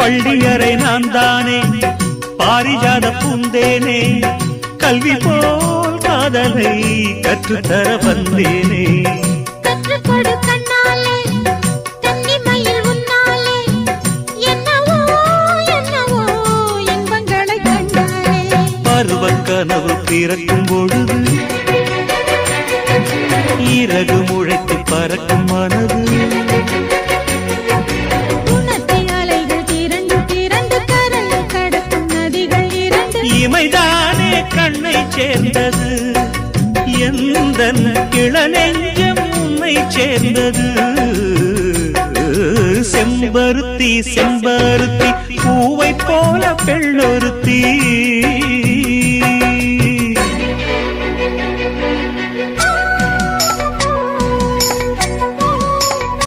பள்ளியறை நான் தானே பாரிஜாத பூந்தேனே கல்வி போல் காதலை கற்றுத்தர வந்தேனே கற்றுக்கொடு கண்ணாலே தன்னிமையில் உன்னாலே என்னவோ என்னவோ இன்பங்களை கண்டாலே பருவக் கனவு பிறக்கும் பொழுது இறகு முளைத்து பறக்கும் மனது இமைதானே கண்ணை சேர்ந்தது எந்தன் இளநெஞ்சம் உன்னை சேர்ந்தது செம்பருத்தி செம்பருத்தி பூவை போல பெண்ணொருத்தி